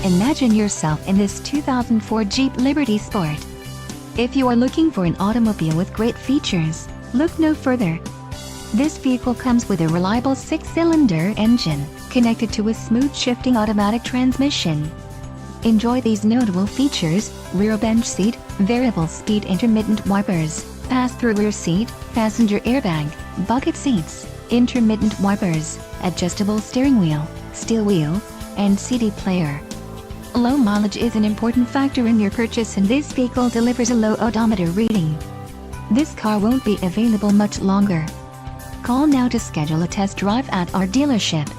Imagine yourself in this 2004 Jeep Liberty Sport. If you are looking for an automobile with great features, look no further. This vehicle comes with a reliable 6-cylinder engine, connected to a smooth shifting automatic transmission. Enjoy these notable features: rear bench seat, variable speed intermittent wipers, pass-through rear seat, passenger airbag, bucket seats, intermittent wipers, adjustable steering wheel, steel wheels, and CD player. Low mileage is an important factor in your purchase, and this vehicle delivers a low odometer reading. This car won't be available much longer. Call now to schedule a test drive at our dealership.